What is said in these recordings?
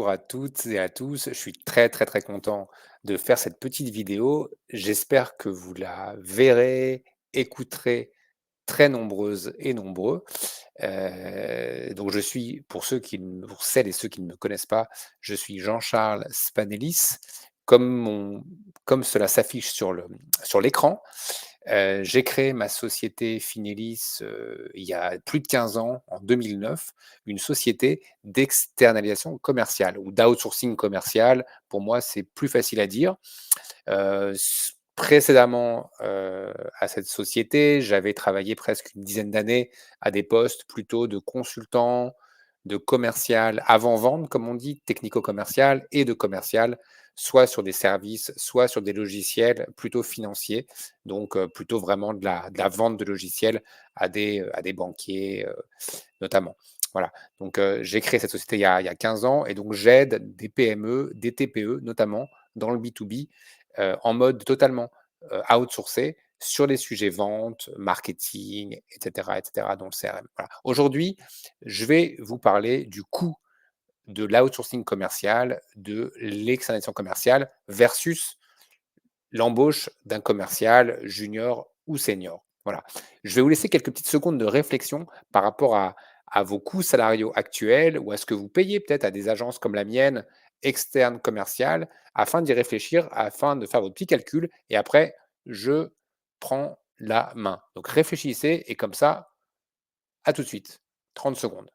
Bonjour à toutes et à tous. Je suis très, très, très content de faire cette petite vidéo. J'espère que vous la verrez, écouterez très nombreuses et nombreux. Donc je suis, pour celles et ceux qui ne me connaissent pas, je suis Jean-Charles Spanellis, comme comme cela s'affiche sur l'écran. J'ai créé ma société Finelis, il y a plus de 15 ans, en 2009, une société d'externalisation commerciale ou d'outsourcing commercial. Pour moi, c'est plus facile à dire. Précédemment, à cette société, j'avais travaillé presque une dizaine d'années à des postes plutôt de consultant, de commercial avant-vente, comme on dit, technico-commercial et de commercial, soit sur des services, soit sur des logiciels plutôt financiers, donc plutôt vraiment de la vente de logiciels à des banquiers, notamment. Voilà, donc j'ai créé cette société il y a 15 ans et donc j'aide des PME, des TPE notamment dans le B2B, en mode totalement, outsourcé sur les sujets vente, marketing et cetera dans le CRM. Voilà. Aujourd'hui, je vais vous parler du coût de l'outsourcing commercial, de l'externalisation commerciale versus l'embauche d'un commercial junior ou senior. Voilà. Je vais vous laisser quelques petites secondes de réflexion par rapport à vos coûts salariaux actuels ou à ce que vous payez peut-être à des agences comme la mienne, externes commerciales, afin d'y réfléchir, afin de faire votre petit calcul. Et après, je prends la main. Donc réfléchissez et comme ça, à tout de suite. 30 secondes.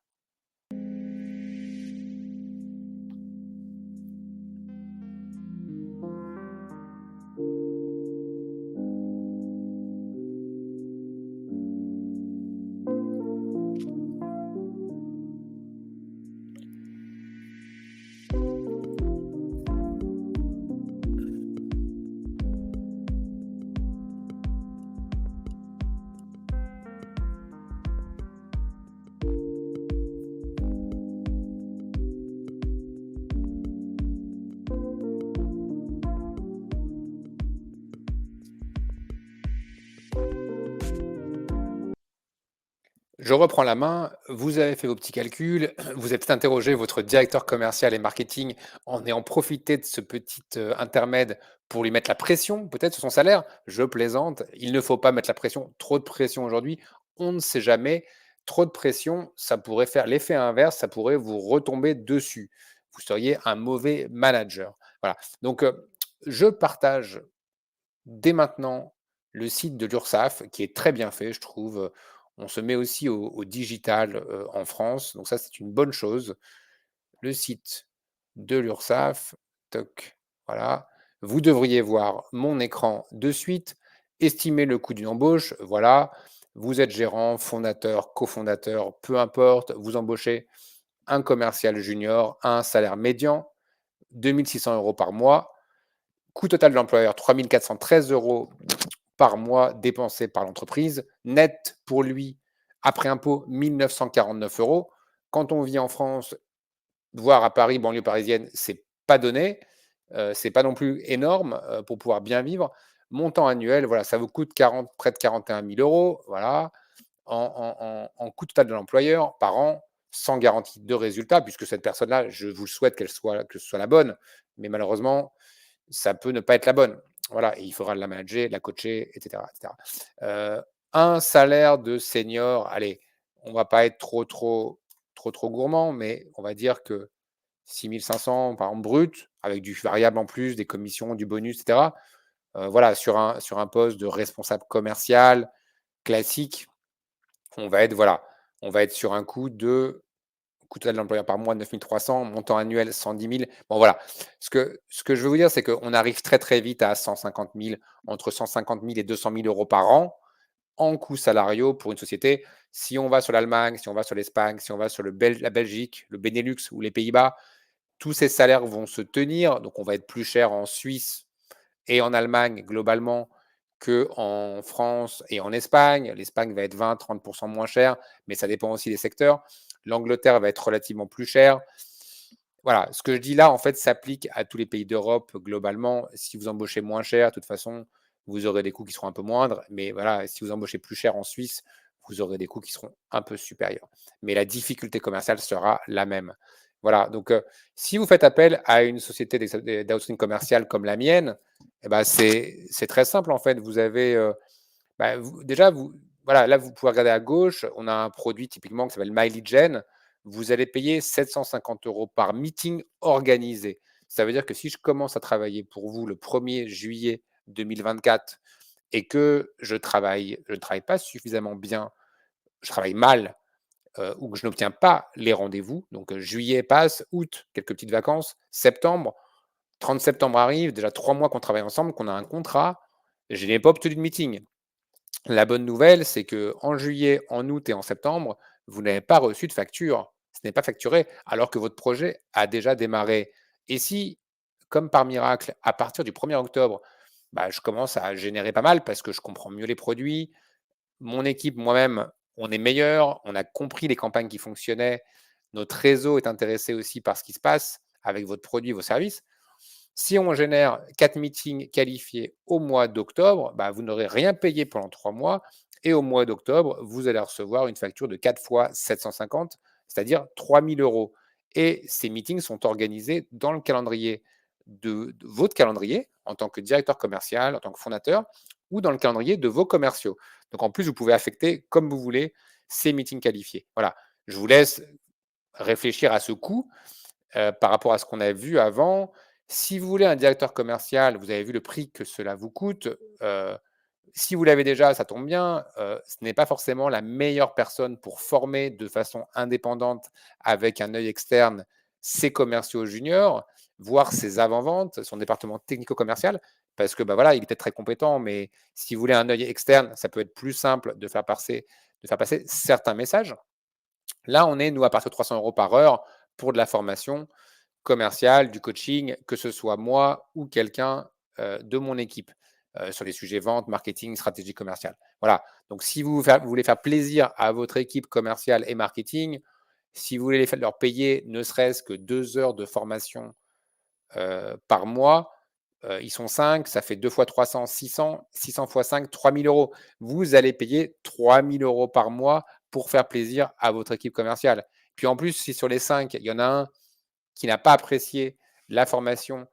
Je reprends la main, vous avez fait vos petits calculs, vous êtes interrogé votre directeur commercial et marketing en ayant profité de ce petit intermède pour lui mettre la pression, peut-être sur son salaire. Je plaisante, il ne faut pas mettre la pression, trop de pression aujourd'hui, on ne sait jamais. Trop de pression, ça pourrait faire l'effet inverse, ça pourrait vous retomber dessus. Vous seriez un mauvais manager. Voilà. Donc, je partage dès maintenant le site de l'URSSAF qui est très bien fait, je trouve. On se met aussi au digital en France, donc ça c'est une bonne chose. Le site de l'URSSAF, toc, voilà. Vous devriez voir mon écran de suite. Estimer le coût d'une embauche, voilà. Vous êtes gérant, fondateur, cofondateur, peu importe. Vous embauchez un commercial junior à un salaire médian, 2 600 € par mois. Coût total de l'employeur, 3 413 € par mois dépensés par l'entreprise. Net pour lui, après impôt, 1 949 €. Quand on vit en France, voire à Paris, banlieue parisienne, c'est pas donné. C'est pas non plus énorme pour pouvoir bien vivre. Montant annuel, voilà, ça vous coûte près de 41 000 €, voilà, en coût total de l'employeur par an, sans garantie de résultat, puisque cette personne-là, je vous souhaite que ce soit la bonne, mais malheureusement, ça peut ne pas être la bonne. Voilà, et il faudra la manager, la coacher, et cetera. Un salaire de senior, allez, on va pas être trop gourmand, mais on va dire que 6 500 par an brut, avec du variable en plus, des commissions, du bonus, et cetera. Voilà, sur un poste de responsable commercial classique, voilà, on va être sur un coût total de l'employeur par mois 9 300, montant annuel 110 000. Bon voilà, ce que je veux vous dire, c'est qu'on arrive très, très vite à 150 000, entre 150 000 et 200 000 € par an en coûts salariaux pour une société. Si on va sur l'Allemagne, si on va sur l'Espagne, si on va sur la Belgique, le Benelux ou les Pays-Bas, tous ces salaires vont se tenir. Donc, on va être plus cher en Suisse et en Allemagne globalement qu'en France et en Espagne. L'Espagne va être 20-30% moins cher, mais ça dépend aussi des secteurs. L'Angleterre va être relativement plus chère. Voilà, ce que je dis là, en fait, s'applique à tous les pays d'Europe globalement. Si vous embauchez moins cher, de toute façon, vous aurez des coûts qui seront un peu moindres. Mais voilà, si vous embauchez plus cher en Suisse, vous aurez des coûts qui seront un peu supérieurs. Mais la difficulté commerciale sera la même. Voilà, donc si vous faites appel à une société d'outsourcing commercial comme la mienne, et ben c'est très simple, en fait. Vous avez, bah, vous déjà, vous voilà, là, vous pouvez regarder à gauche, on a un produit typiquement qui s'appelle MyLeadGen. Vous allez payer 750 € par meeting organisé. Ça veut dire que si je commence à travailler pour vous le 1er juillet 2024 et que je ne travaille pas suffisamment bien, je travaille mal, ou que je n'obtiens pas les rendez-vous, donc juillet passe, août, quelques petites vacances, septembre, 30 septembre arrive, déjà 3 mois qu'on travaille ensemble, qu'on a un contrat, je n'ai pas obtenu de meeting. La bonne nouvelle, c'est que en juillet, en août et en septembre, vous n'avez pas reçu de facture. Ce n'est pas facturé alors que votre projet a déjà démarré. Et si, comme par miracle, à partir du 1er octobre, bah, je commence à générer pas mal parce que je comprends mieux les produits, mon équipe, moi-même, on est meilleur, on a compris les campagnes qui fonctionnaient, notre réseau est intéressé aussi par ce qui se passe avec votre produit, vos services. Si on génère 4 meetings qualifiés au mois d'octobre, bah, vous n'aurez rien payé pendant 3 mois et au mois d'octobre, vous allez recevoir une facture de 4 fois 750, c'est-à-dire 3 000 € et ces meetings sont organisés dans le calendrier de votre calendrier en tant que directeur commercial, en tant que fondateur ou dans le calendrier de vos commerciaux. Donc en plus, vous pouvez affecter comme vous voulez ces meetings qualifiés. Voilà, je vous laisse réfléchir à ce coût par rapport à ce qu'on a vu avant. Si vous voulez un directeur commercial, vous avez vu le prix que cela vous coûte. Si vous l'avez déjà, ça tombe bien. Ce n'est pas forcément la meilleure personne pour former de façon indépendante avec un œil externe ses commerciaux juniors, voire ses avant-ventes, son département technico-commercial, parce que bah voilà, il est peut-être très compétent, mais si vous voulez un œil externe, ça peut être plus simple de faire passer certains messages. Là, on est, nous, à partir de 300 € par heure pour de la formation commerciale, du coaching, que ce soit moi ou quelqu'un de mon équipe sur les sujets vente, marketing, stratégie commerciale. Voilà. Donc, si vous voulez faire plaisir à votre équipe commerciale et marketing, si vous voulez leur payer ne serait-ce que 2 heures de formation par mois, ils sont 5, ça fait 2 fois 300, 600, 600 fois 5, 3 000 €. Vous allez payer 3 000 € par mois pour faire plaisir à votre équipe commerciale. Puis en plus, si sur les 5, il y en a un qui n'a pas apprécié la formation,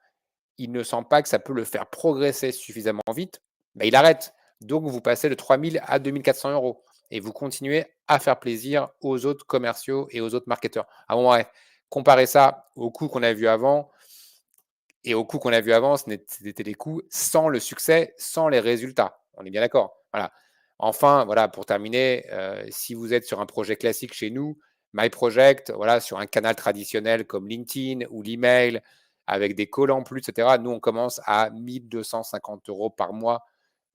il ne sent pas que ça peut le faire progresser suffisamment vite, bah, il arrête. Donc vous passez de 3 000 à 2 400 € et vous continuez à faire plaisir aux autres commerciaux et aux autres marketeurs. Ah bon, ouais, comparez ça au coût qu'on a vu avant et au coût qu'on a vu avant, c'était des coûts sans le succès, sans les résultats. On est bien d'accord? Voilà. Enfin, voilà, pour terminer, si vous êtes sur un projet classique chez nous, My Project, voilà, sur un canal traditionnel comme LinkedIn ou l'email, avec des calls en plus, et cetera, nous, on commence à 1 250 € par mois.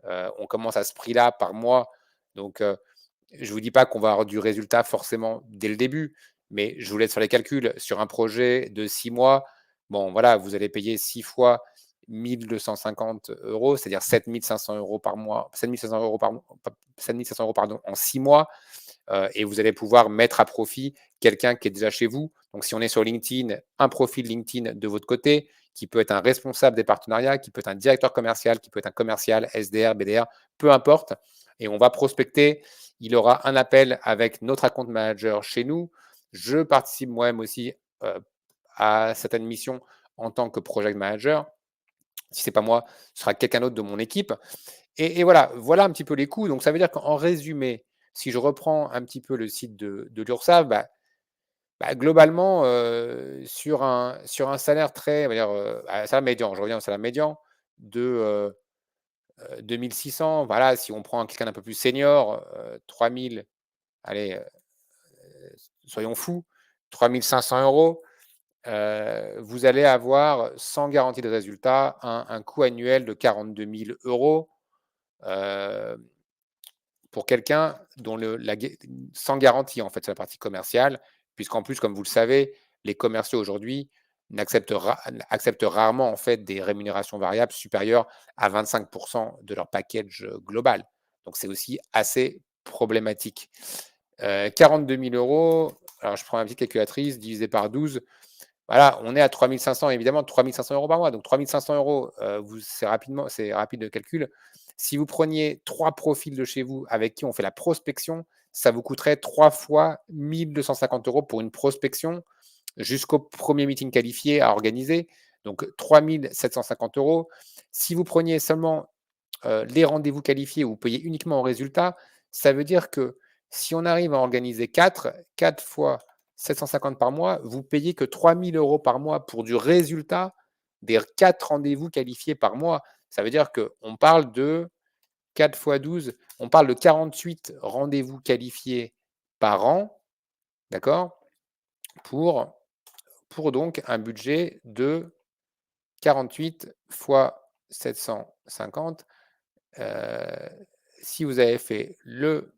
On commence à ce prix-là par mois. Donc, je ne vous dis pas qu'on va avoir du résultat forcément dès le début, mais je vous laisse faire les calculs. Sur un projet de 6 mois, bon, voilà, vous allez payer 6 fois 1 250 €, c'est-à-dire 7 500 € par mois, 7 500 € par mois, 7 500 € pardon, en 6 mois. Et vous allez pouvoir mettre à profit quelqu'un qui est déjà chez vous. Donc, si on est sur LinkedIn, un profil LinkedIn de votre côté, qui peut être un responsable des partenariats, qui peut être un directeur commercial, qui peut être un commercial, SDR, BDR, peu importe. Et on va prospecter. Il aura un appel avec notre account manager chez nous. Je participe moi-même aussi euh, à certaines missions en tant que project manager. Si ce n'est pas moi, ce sera quelqu'un d'autre de mon équipe. Et voilà un petit peu les coûts. Donc, ça veut dire qu'en résumé, si je reprends un petit peu le site de l'URSSAF, bah, globalement, sur un salaire très, on va dire, un salaire médian, je reviens au salaire médian de 2 600, voilà, si on prend quelqu'un d'un peu plus senior, 3 000, allez, soyons fous, 3 500 €, vous allez avoir, sans garantie de résultat, un coût annuel de 42 000 €. Heu, pour quelqu'un dont sans garantie en fait sur la partie commerciale, puisqu'en plus, comme vous le savez, les commerciaux aujourd'hui acceptent rarement en fait des rémunérations variables supérieures à 25 de leur package global. Donc c'est aussi assez problématique. 42 000 €, alors je prends ma petite calculatrice, divisé par 12, voilà, on est à 3 500, évidemment, 3 500 € par mois. Donc 3 500 €, c'est rapide de calcul. Si vous preniez 3 profils de chez vous avec qui on fait la prospection, ça vous coûterait 3 fois 1 250 € pour une prospection. jusqu'au premier meeting qualifié à organiser, donc 3 750 €. Si vous preniez seulement les rendez-vous qualifiés, vous payez uniquement au résultat, ça veut dire que si on arrive à organiser 4 fois 750 par mois, vous payez que 3 000 € par mois pour du résultat des 4 rendez-vous qualifiés par mois. Ça veut dire qu'on parle de 4 fois 12, on parle de 48 rendez-vous qualifiés par an, d'accord? Pour donc un budget de 48 fois 750. Heu, Si vous avez fait le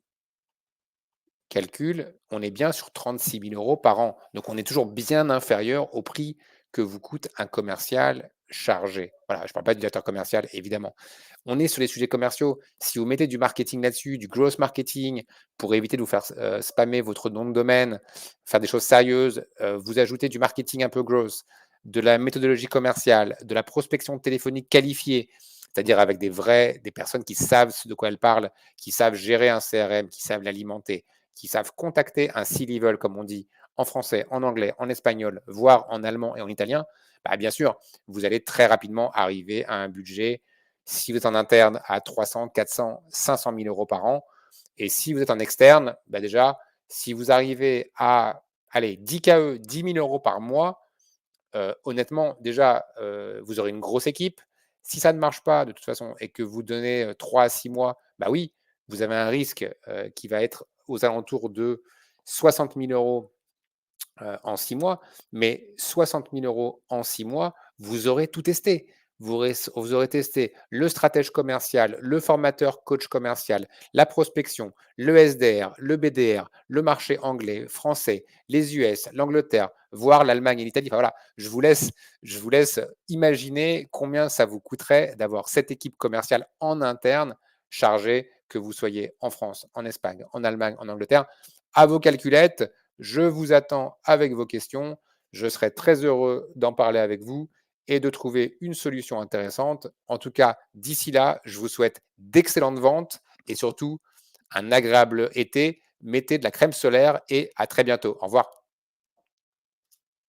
calcul, on est bien sur 36 000 € par an. Donc on est toujours bien inférieur au prix que vous coûte un commercial chargé. Voilà, je ne parle pas du directeur commercial, évidemment. On est sur les sujets commerciaux. Si vous mettez du marketing là-dessus, du growth marketing, pour éviter de vous faire spammer votre nom de domaine, faire des choses sérieuses, vous ajoutez du marketing un peu growth, de la méthodologie commerciale, de la prospection téléphonique qualifiée, c'est-à-dire avec des personnes qui savent ce de quoi elles parlent, qui savent gérer un CRM, qui savent l'alimenter, qui savent contacter un C-level, comme on dit, en français, en anglais, en espagnol, voire en allemand et en italien, bah, bien sûr, vous allez très rapidement arriver à un budget, si vous êtes en interne, à 300, 400, 500 000 € par an. Et si vous êtes en externe, bah déjà, si vous arrivez à, allez, 10 KE, 10 000 € par mois, honnêtement, déjà, vous aurez une grosse équipe. Si ça ne marche pas de toute façon et que vous donnez 3 à 6 mois, bah oui, vous avez un risque qui va être aux alentours de 60 000 € en 6 mois, mais 60 000 € en 6 mois, vous aurez tout testé. Vous aurez testé le stratège commercial, le formateur coach commercial, la prospection, le SDR, le BDR, le marché anglais, français, les US, l'Angleterre, voire l'Allemagne et l'Italie. Enfin voilà, je vous laisse imaginer combien ça vous coûterait d'avoir cette équipe commerciale en interne chargée, que vous soyez en France, en Espagne, en Allemagne, en Angleterre. À vos calculettes, je vous attends avec vos questions. Je serai très heureux d'en parler avec vous et de trouver une solution intéressante. En tout cas, d'ici là, je vous souhaite d'excellentes ventes et surtout un agréable été. Mettez de la crème solaire et à très bientôt. Au revoir.